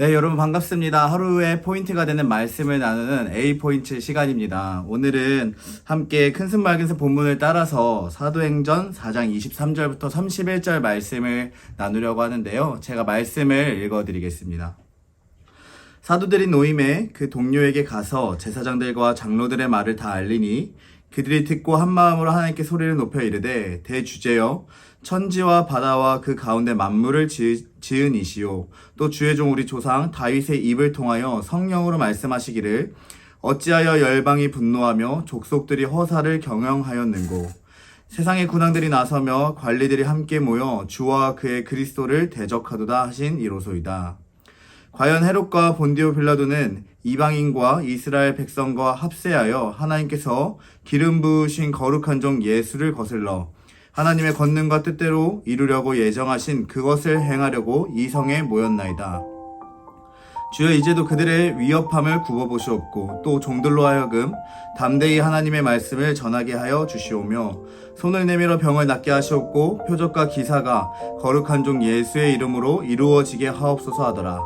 네, 여러분 반갑습니다. 하루의 포인트가 되는 말씀을 나누는 A포인트 시간입니다. 오늘은 함께 큰승 맑은승 본문을 따라서 사도행전 4장 23절부터 31절 말씀을 나누려고 하는데요. 제가 말씀을 읽어드리겠습니다. 사도들이 노임에 그 동료에게 가서 제사장들과 장로들의 말을 다 알리니 그들이 듣고 한마음으로 하나님께 소리를 높여 이르되 대주제여 천지와 바다와 그 가운데 만물을 지은 이시오 또 주의 종 우리 조상 다윗의 입을 통하여 성령으로 말씀하시기를 어찌하여 열방이 분노하며 족속들이 허사를 경영하였는고 세상의 군왕들이 나서며 관리들이 함께 모여 주와 그의 그리스도를 대적하도다 하신 이로소이다. 과연 헤롯과 본디오 빌라도는 이방인과 이스라엘 백성과 합세하여 하나님께서 기름 부으신 거룩한 종 예수를 거슬러 하나님의 권능과 뜻대로 이루려고 예정하신 그것을 행하려고 이 성에 모였나이다. 주여 이제도 그들의 위협함을 굽어보시옵고 또 종들로 하여금 담대히 하나님의 말씀을 전하게 하여 주시오며 손을 내밀어 병을 낫게 하시옵고 표적과 기사가 거룩한 종 예수의 이름으로 이루어지게 하옵소서 하더라.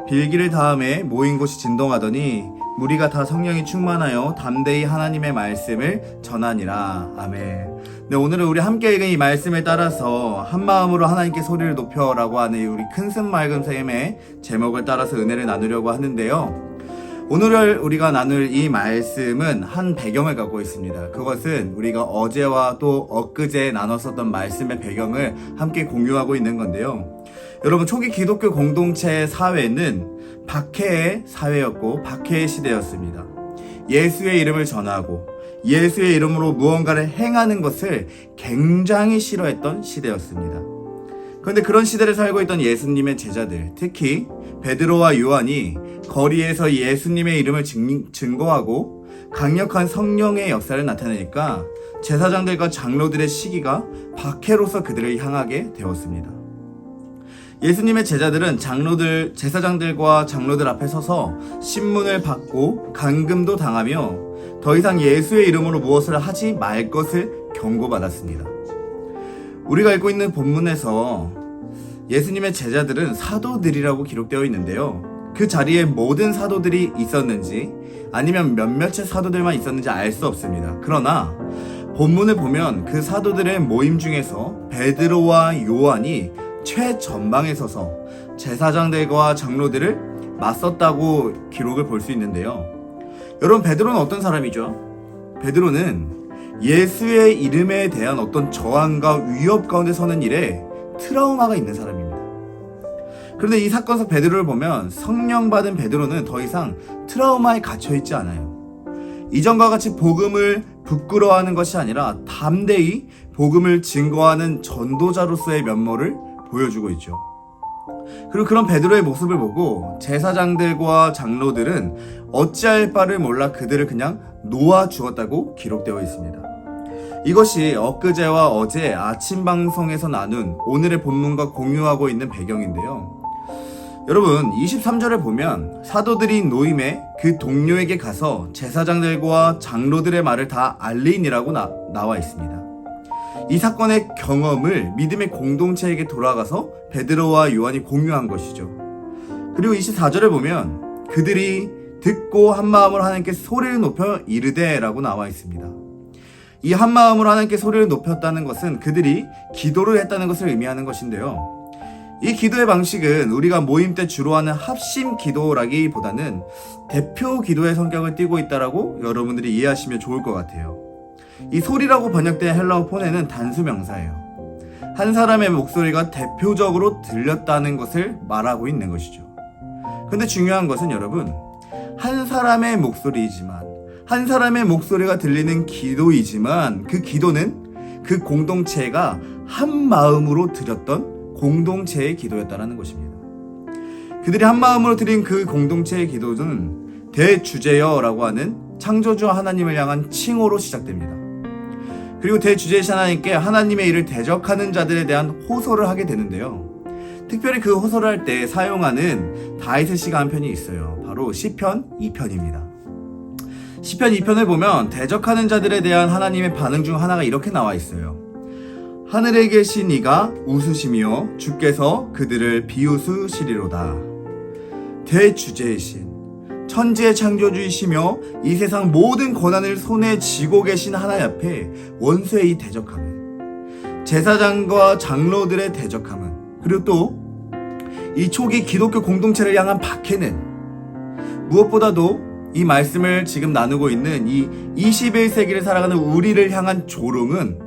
빌기를 다음에 모인 곳이 진동하더니 무리가 다 성령이 충만하여 담대히 하나님의 말씀을 전하니라. 아멘. 네, 오늘은 우리 함께 읽은 이 말씀을 따라서 한마음으로 하나님께 소리를 높여라고 하는 우리 큰승 맑은샘의 제목을 따라서 은혜를 나누려고 하는데요. 오늘 우리가 나눌 이 말씀은 한 배경을 갖고 있습니다. 그것은 우리가 어제와 또 엊그제 나눴었던 말씀의 배경을 함께 공유하고 있는 건데요. 여러분, 초기 기독교 공동체의 사회는 박해의 사회였고 박해의 시대였습니다. 예수의 이름을 전하고 예수의 이름으로 무언가를 행하는 것을 굉장히 싫어했던 시대였습니다. 그런데 그런 시대를 살고 있던 예수님의 제자들, 특히 베드로와 요한이 거리에서 예수님의 이름을 증거하고 강력한 성령의 역사를 나타내니까 제사장들과 장로들의 시기가 박해로서 그들을 향하게 되었습니다. 예수님의 제자들은 제사장들과 장로들 앞에 서서 신문을 받고 감금도 당하며 더 이상 예수의 이름으로 무엇을 하지 말 것을 경고받았습니다. 우리가 읽고 있는 본문에서 예수님의 제자들은 사도들이라고 기록되어 있는데요. 그 자리에 모든 사도들이 있었는지 아니면 몇몇의 사도들만 있었는지 알 수 없습니다. 그러나 본문을 보면 그 사도들의 모임 중에서 베드로와 요한이 최전방에 서서 제사장들과 장로들을 맞섰다고 기록을 볼 수 있는데요. 여러분, 베드로는 어떤 사람이죠? 베드로는 예수의 이름에 대한 어떤 저항과 위협 가운데 서는 일에 트라우마가 있는 사람입니다. 그런데 이 사건 속 베드로를 보면 성령 받은 베드로는 더 이상 트라우마에 갇혀있지 않아요. 이전과 같이 복음을 부끄러워하는 것이 아니라 담대히 복음을 증거하는 전도자로서의 면모를 보여주고 있죠. 그리고 그런 베드로의 모습을 보고 제사장들과 장로들은 어찌할 바를 몰라 그들을 그냥 놓아주었다고 기록되어 있습니다. 이것이 엊그제와 어제 아침 방송에서 나눈 오늘의 본문과 공유하고 있는 배경인데요. 여러분, 23절을 보면 사도들이 노임에 그 동료에게 가서 제사장들과 장로들의 말을 다 알리니라고 나와 있습니다. 이 사건의 경험을 믿음의 공동체에게 돌아가서 베드로와 요한이 공유한 것이죠. 그리고 24절을 보면 그들이 듣고 한마음으로 하나님께 소리를 높여 이르되라고 나와 있습니다. 이 한마음으로 하나님께 소리를 높였다는 것은 그들이 기도를 했다는 것을 의미하는 것인데요. 이 기도의 방식은 우리가 모임 때 주로 하는 합심 기도라기보다는 대표 기도의 성격을 띠고 있다라고 여러분들이 이해하시면 좋을 것 같아요. 이 소리라고 번역된 헬라어 포네는 단수 명사예요. 한 사람의 목소리가 대표적으로 들렸다는 것을 말하고 있는 것이죠. 근데 중요한 것은 여러분, 한 사람의 목소리이지만, 한 사람의 목소리가 들리는 기도이지만 그 기도는 그 공동체가 한 마음으로 드렸던 공동체의 기도였다는 것입니다. 그들이 한 마음으로 드린 그 공동체의 기도는 대주제여라고 하는 창조주 하나님을 향한 칭호로 시작됩니다. 그리고 대주제이신 하나님께 하나님의 일을 대적하는 자들에 대한 호소를 하게 되는데요. 특별히 그 호소를 할 때 사용하는 다윗의 시가 한 편이 있어요. 바로 시편 2편입니다. 시편 2편을 보면 대적하는 자들에 대한 하나님의 반응 중 하나가 이렇게 나와 있어요. 하늘에 계신 이가 웃으시며 주께서 그들을 비웃으시리로다. 대주제이신 천지의 창조주이시며 이 세상 모든 권한을 손에 쥐고 계신 하나님 앞에 원수의 이 대적함은, 제사장과 장로들의 대적함은, 그리고 또 이 초기 기독교 공동체를 향한 박해는, 무엇보다도 이 말씀을 지금 나누고 있는 이 21세기를 살아가는 우리를 향한 조롱은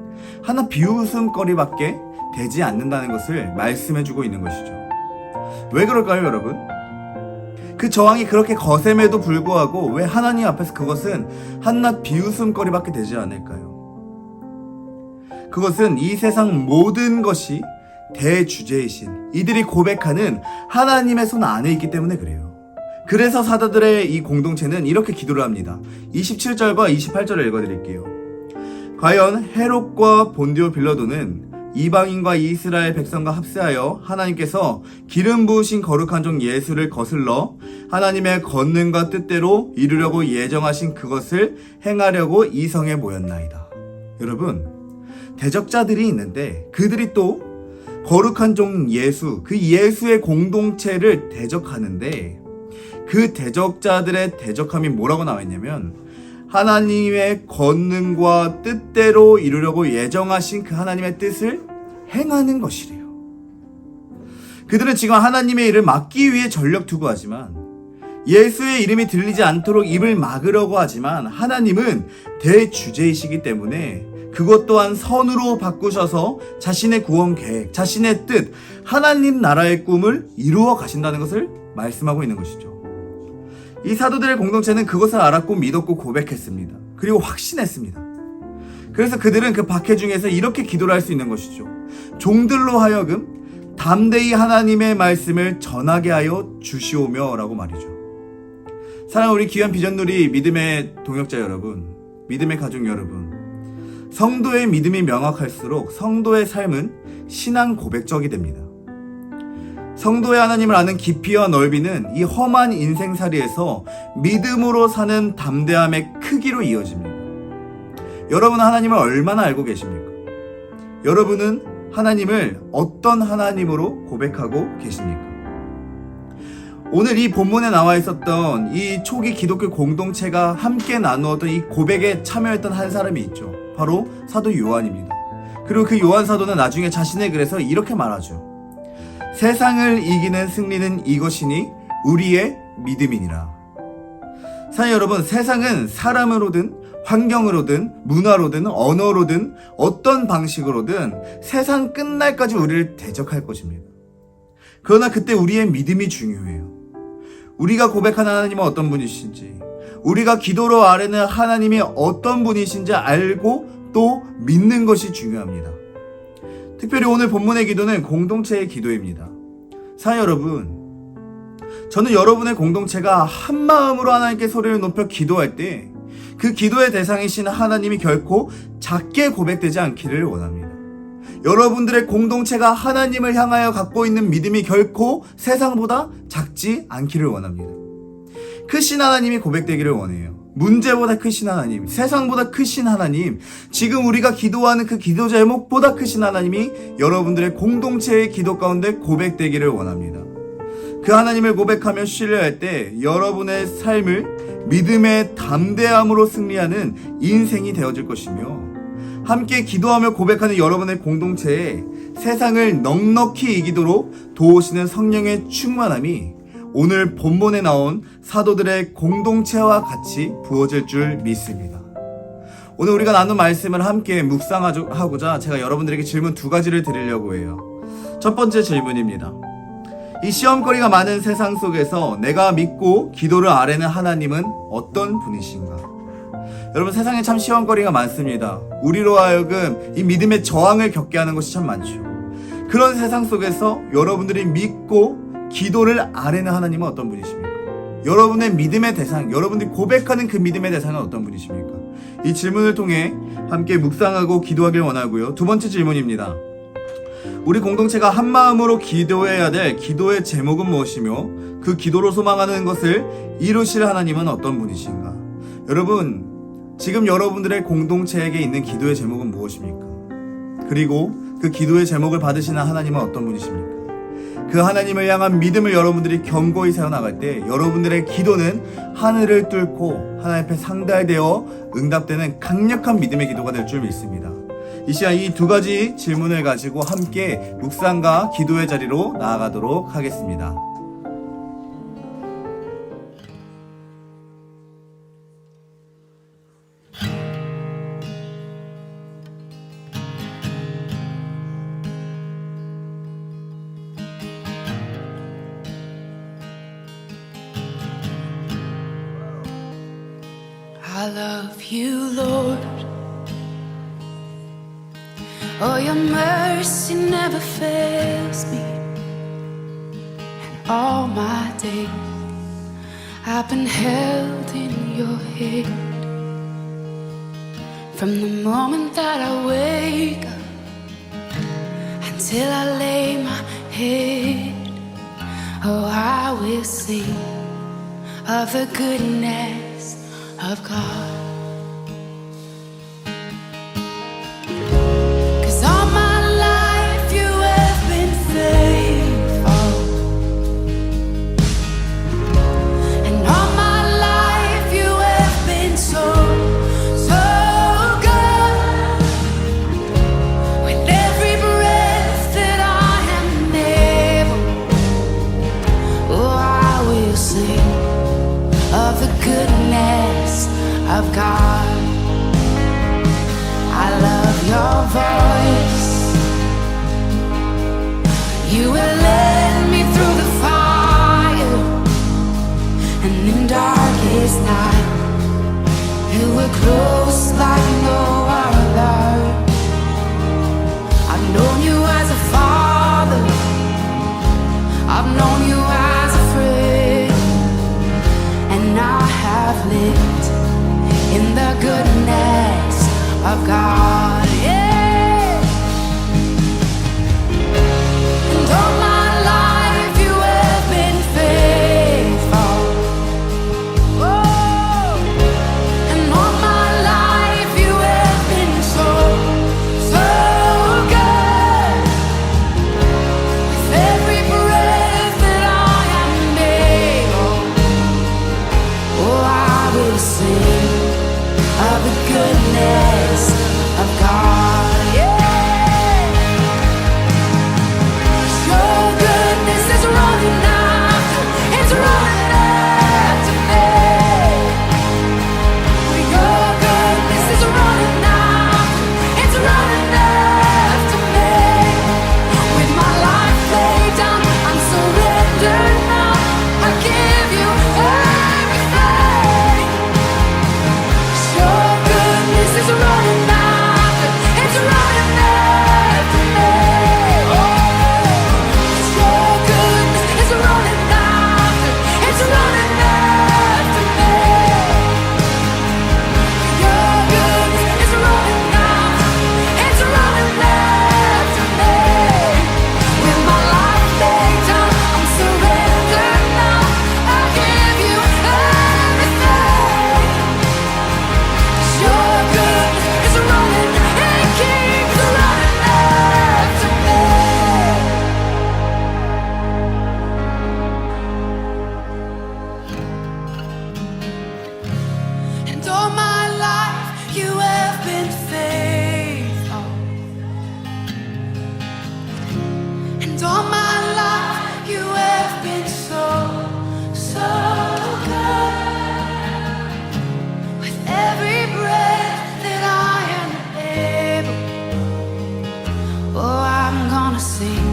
하나 비웃음거리밖에 되지 않는다는 것을 말씀해주고 있는 것이죠. 왜 그럴까요, 여러분? 그 저항이 그렇게 거셈에도 불구하고 왜 하나님 앞에서 그것은 한낱 비웃음거리밖에 되지 않을까요? 그것은 이 세상 모든 것이 대주제이신 이들이 고백하는 하나님의 손 안에 있기 때문에 그래요. 그래서 사도들의 이 공동체는 이렇게 기도를 합니다. 27절과 28절을 읽어드릴게요. 과연 헤롯과 본디오 빌라도는 이방인과 이스라엘 백성과 합세하여 하나님께서 기름 부으신 거룩한 종 예수를 거슬러 하나님의 권능과 뜻대로 이루려고 예정하신 그것을 행하려고 이 성에 모였나이다. 여러분, 대적자들이 있는데 그들이 또 거룩한 종 예수, 그 예수의 공동체를 대적하는데 그 대적자들의 대적함이 뭐라고 나와 있냐면 하나님의 권능과 뜻대로 이루려고 예정하신 그 하나님의 뜻을 행하는 것이래요. 그들은 지금 하나님의 일을 막기 위해 전력 투구하지만, 예수의 이름이 들리지 않도록 입을 막으려고 하지만, 하나님은 대주제이시기 때문에 그것 또한 선으로 바꾸셔서 자신의 구원 계획, 자신의 뜻, 하나님 나라의 꿈을 이루어 가신다는 것을 말씀하고 있는 것이죠. 이 사도들의 공동체는 그것을 알았고 믿었고 고백했습니다. 그리고 확신했습니다. 그래서 그들은 그 박해 중에서 이렇게 기도를 할 수 있는 것이죠. 종들로 하여금 담대히 하나님의 말씀을 전하게 하여 주시오며 라고 말이죠. 사랑하는 우리 귀한 비전누리 믿음의 동역자 여러분, 믿음의 가족 여러분, 성도의 믿음이 명확할수록 성도의 삶은 신앙 고백적이 됩니다. 성도의 하나님을 아는 깊이와 넓이는 이 험한 인생살이에서 믿음으로 사는 담대함의 크기로 이어집니다. 여러분은 하나님을 얼마나 알고 계십니까? 여러분은 하나님을 어떤 하나님으로 고백하고 계십니까? 오늘 이 본문에 나와 있었던 이 초기 기독교 공동체가 함께 나누었던 이 고백에 참여했던 한 사람이 있죠. 바로 사도 요한입니다. 그리고 그 요한 사도는 나중에 자신의 글에서 이렇게 말하죠. 세상을 이기는 승리는 이것이니 우리의 믿음이니라. 사랑하는 여러분, 세상은 사람으로든 환경으로든 문화로든 언어로든 어떤 방식으로든 세상 끝날까지 우리를 대적할 것입니다. 그러나 그때 우리의 믿음이 중요해요. 우리가 고백하는 하나님은 어떤 분이신지, 우리가 기도로 아뢰는 하나님이 어떤 분이신지 알고 또 믿는 것이 중요합니다. 특별히 오늘 본문의 기도는 공동체의 기도입니다. 사랑하는 여러분, 저는 여러분의 공동체가 한마음으로 하나님께 소리를 높여 기도할 때 그 기도의 대상이신 하나님이 결코 작게 고백되지 않기를 원합니다. 여러분들의 공동체가 하나님을 향하여 갖고 있는 믿음이 결코 세상보다 작지 않기를 원합니다. 크신 하나님이 고백되기를 원해요. 문제보다 크신 하나님, 세상보다 크신 하나님, 지금 우리가 기도하는 그 기도 제목보다 크신 하나님이 여러분들의 공동체의 기도 가운데 고백되기를 원합니다. 그 하나님을 고백하며 신뢰할 때 여러분의 삶을 믿음의 담대함으로 승리하는 인생이 되어질 것이며, 함께 기도하며 고백하는 여러분의 공동체에 세상을 넉넉히 이기도록 도우시는 성령의 충만함이 오늘 본문에 나온 사도들의 공동체와 같이 부어질 줄 믿습니다. 오늘 우리가 나눈 말씀을 함께 묵상하고자 제가 여러분들에게 질문 2가지를 드리려고 해요. 첫 번째 질문입니다. 이 시험거리가 많은 세상 속에서 내가 믿고 기도를 아뢰는 하나님은 어떤 분이신가? 여러분, 세상에 참 시험거리가 많습니다. 우리로 하여금 이 믿음의 저항을 겪게 하는 것이 참 많죠. 그런 세상 속에서 여러분들이 믿고 기도를 아뢰는 하나님은 어떤 분이십니까? 여러분의 믿음의 대상, 여러분들이 고백하는 그 믿음의 대상은 어떤 분이십니까? 이 질문을 통해 함께 묵상하고 기도하길 원하고요. 2번째 질문입니다. 우리 공동체가 한마음으로 기도해야 될 기도의 제목은 무엇이며 그 기도로 소망하는 것을 이루실 하나님은 어떤 분이신가? 여러분, 지금 여러분들의 공동체에게 있는 기도의 제목은 무엇입니까? 그리고 그 기도의 제목을 받으시는 하나님은 어떤 분이십니까? 그 하나님을 향한 믿음을 여러분들이 견고히 세워나갈 때 여러분들의 기도는 하늘을 뚫고 하나님 앞에 상달되어 응답되는 강력한 믿음의 기도가 될 줄 믿습니다. 이 시간 이 두 가지 질문을 가지고 함께 묵상과 기도의 자리로 나아가도록 하겠습니다. I love you, Lord. Oh, your mercy never fails me. And all my days I've been held in your hand. From the moment that I wake up until I lay my head, oh, I will sing of the goodness of God. 'Cause all my life you have been faithful, and all my life you have been so, so good. With every breath that I am able, oh, I will sing of the goodness of God. I love your voice. You will led me through the fire, and in darkest night you were close like no other. I've known you as a father, I've known you as a friend, and I have lived in the goodness of God. Yeah. And all my life you have been faithful. Oh. And all my life you have been so, so good. With every breath that I am able, oh, I will sing of the goodness of God. Yeah. Your goodness is running after, it's running after me. Your goodness is running after, it's running after me. With my life laid down, I'm surrendered now. I give you everything. Your goodness is running after, it's running after me. Your goodness is running after, it's running after me. Your goodness is running after, it's running after me. With my life laid down, I'm surrendered now. I give you everything. Your goodness is running, it keeps running after me. And all my life you have been faithful. And all my life you have been so, so good. With every breath that I am able, oh, I'm gonna sing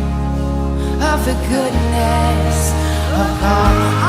of the goodness of God.